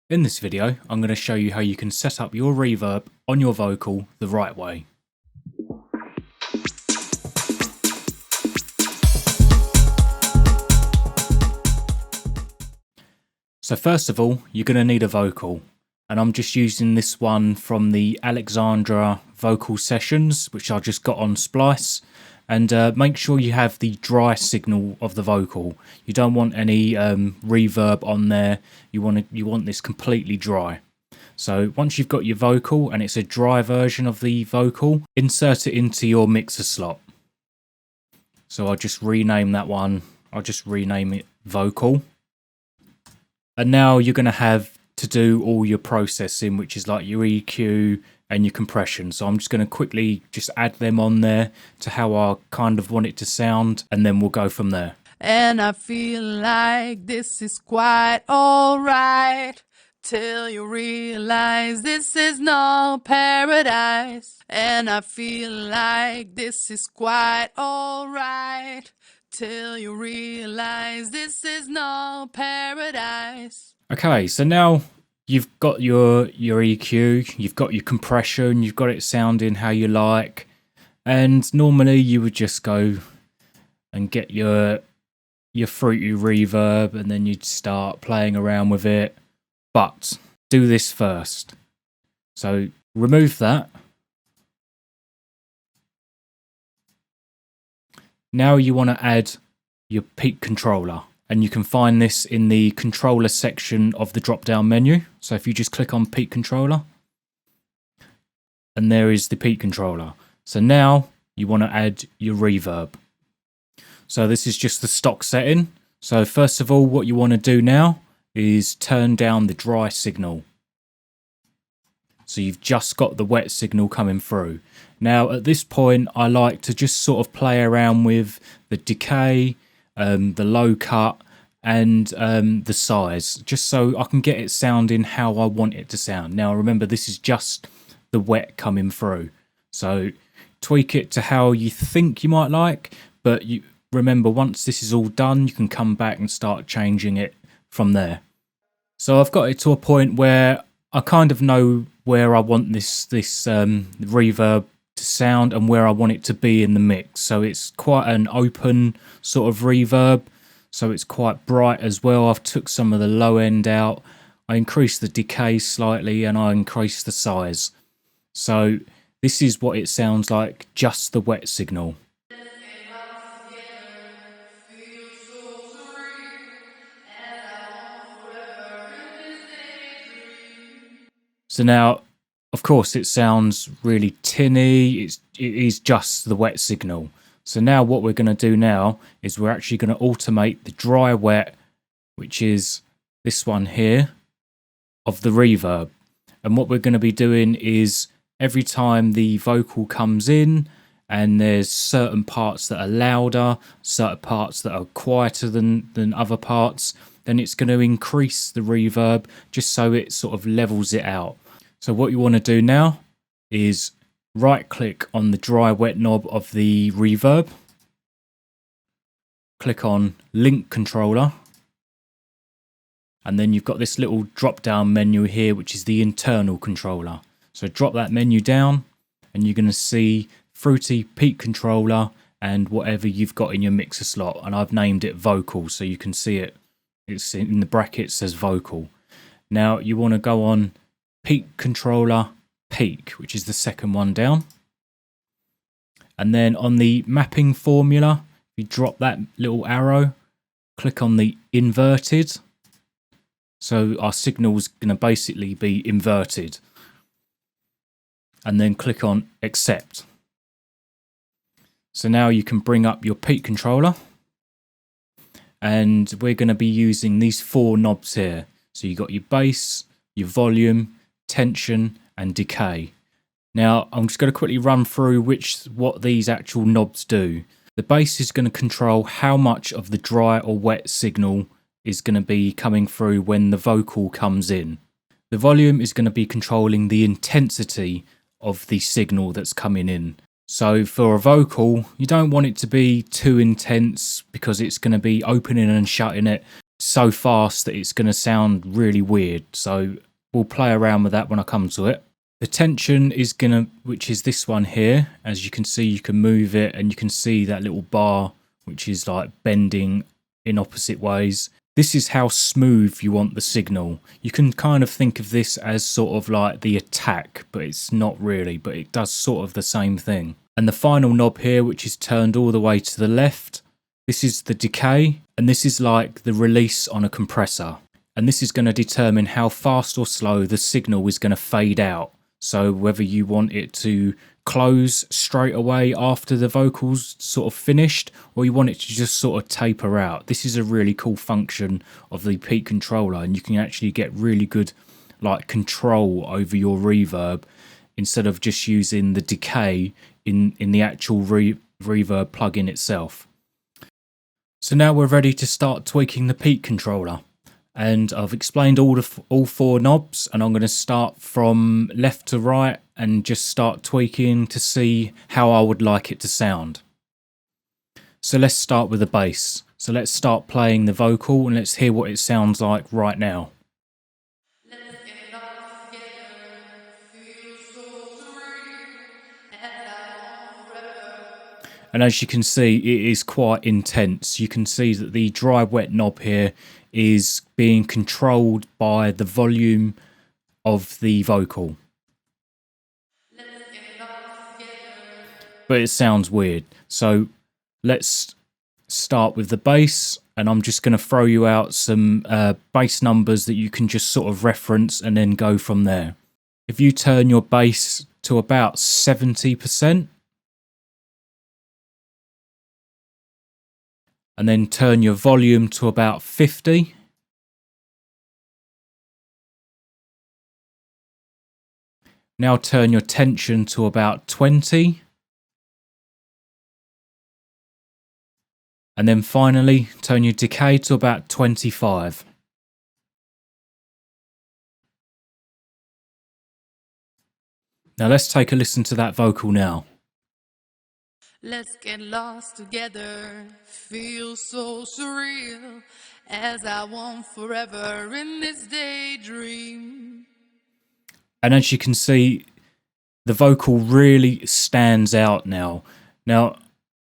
In this video, I'm going to show you how you can set up your reverb on your vocal the right way. So first of all, you're going to need a vocal, and I'm just using this one from the Alexandra vocal sessions, which I just got on Splice. And make sure you have the dry signal of the vocal. You don't want any reverb on there. You want this completely dry. So once you've got your vocal and it's a dry version of the vocal, insert it into your mixer slot. So I'll just rename that one. I'll just rename it vocal. And now you're going to have to do all your processing, which is like your EQ and your compression. So I'm just going to quickly just add them on there to how I kind of want it to sound, and then we'll go from there. And I feel like this is quite alright till you realize this is no paradise. And I feel like this is quite alright till you realize this is no paradise. Okay, so now you've got your EQ, you've got your compression, you've got it sounding how you like, and normally you would just go and get your fruity reverb and then you'd start playing around with it. But do this first. So remove that. Now you want to add your peak controller. And you can find this in the controller section of the drop-down menu. So if you just click on peak controller, and there is the peak controller. So now you want to add your reverb. So this is just the stock setting. So first of all, what you want to do now is turn down the dry signal. So you've just got the wet signal coming through. Now at this point, I like to just sort of play around with the decay, the low cut, and the size, just so I can get it sounding how I want it to sound. Now remember, this is just the wet coming through, so tweak it to how you think you might like, but you remember, once this is all done, you can come back and start changing it from there. So I've got it to a point where I kind of know where I want this reverb to sound and where I want it to be in the mix. So it's quite an open sort of reverb, so it's quite bright as well. I've took some of the low end out, I increased the decay slightly, and I increased the size. So this is what it sounds like, just the wet signal. So now, of course, it sounds really tinny. It is just the wet signal. So now what we're going to do now is we're actually going to automate the dry wet, which is this one here, of the reverb. And what we're going to be doing is every time the vocal comes in and there's certain parts that are louder, certain parts that are quieter than other parts, then it's going to increase the reverb just so it sort of levels it out. So what you want to do now is right click on the dry wet knob of the reverb, click on link controller, and then you've got this little drop down menu here, which is the internal controller. So drop that menu down and you're going to see fruity peak controller and whatever you've got in your mixer slot, and I've named it vocal so you can see it. It's in the brackets, says vocal. Now you want to go on peak controller peak, which is the second one down, and then on the mapping formula, you drop that little arrow, click on the inverted, so our signal is going to basically be inverted, and then click on accept. So now you can bring up your peak controller, and we're going to be using these four knobs here. So you've got your bass, your volume, tension, and decay. Now I'm just going to quickly run through what these actual knobs do. The bass is going to control how much of the dry or wet signal is going to be coming through when the vocal comes in. The volume is going to be controlling the intensity of the signal that's coming in. So for a vocal, you don't want it to be too intense because it's going to be opening and shutting it so fast that it's going to sound really weird. So we'll play around with that when I come to it. The tension is which is this one here. As you can see, you can move it and you can see that little bar, which is like bending in opposite ways. This is how smooth you want the signal. You can kind of think of this as sort of like the attack, but it's not really, but it does sort of the same thing. And the final knob here, which is turned all the way to the left, this is the decay, and this is like the release on a compressor. And this is going to determine how fast or slow the signal is going to fade out. So whether you want it to close straight away after the vocals sort of finished, or you want it to just sort of taper out. This is a really cool function of the Peak controller, and you can actually get really good like control over your reverb instead of just using the decay in the actual reverb plugin itself. So now we're ready to start tweaking the Peak controller. And I've explained all 4 knobs, and I'm going to start from left to right and just start tweaking to see how I would like it to sound. So let's start with the bass. So let's start playing the vocal and let's hear what it sounds like right now. And as you can see, it is quite intense. You can see that the dry wet knob here is being controlled by the volume of the vocal. But it sounds weird. So let's start with the bass, and I'm just going to throw you out some bass numbers that you can just sort of reference and then go from there. If you turn your bass to about 70%, and then turn your volume to about 50. Now turn your tension to about 20. And then finally, turn your decay to about 25. Now let's take a listen to that vocal now. Let's get lost together, feel so surreal, as I want forever in this daydream. And as you can see, the vocal really stands out now. Now,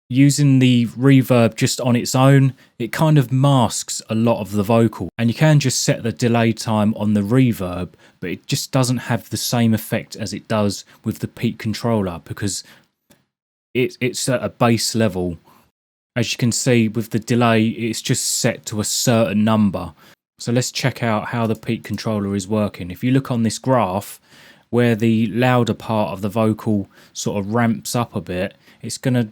using the reverb just on its own, it kind of masks a lot of the vocal. And you can just set the delay time on the reverb, but it just doesn't have the same effect as it does with the Peak controller, because it's at a bass level. As you can see with the delay, it's just set to a certain number. So let's check out how the Peak controller is working. If you look on this graph, where the louder part of the vocal sort of ramps up a bit, it's gonna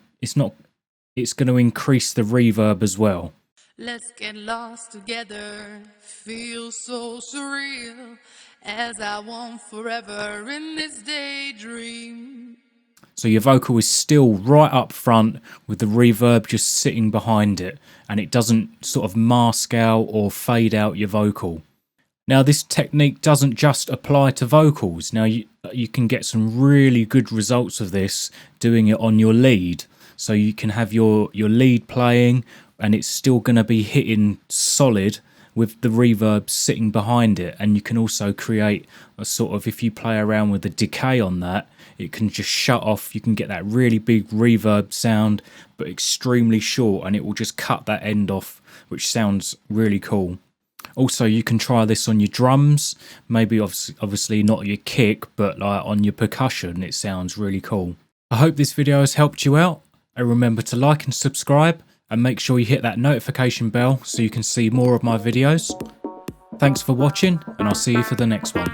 increase the reverb as well. Let's get lost together, feel so surreal, as I want forever in this daydream. So your vocal is still right up front with the reverb just sitting behind it, and it doesn't sort of mask out or fade out your vocal. Now this technique doesn't just apply to vocals. Now you can get some really good results of this doing it on your lead. So you can have your lead playing and it's still going to be hitting solid with the reverb sitting behind it. And you can also create a sort of, if you play around with the decay on that, it can just shut off. You can get that really big reverb sound, but extremely short, and it will just cut that end off, which sounds really cool. Also, you can try this on your drums, maybe obviously not your kick, but like on your percussion, it sounds really cool. I hope this video has helped you out, and remember to like and subscribe, and make sure you hit that notification bell so you can see more of my videos. Thanks for watching, and I'll see you for the next one.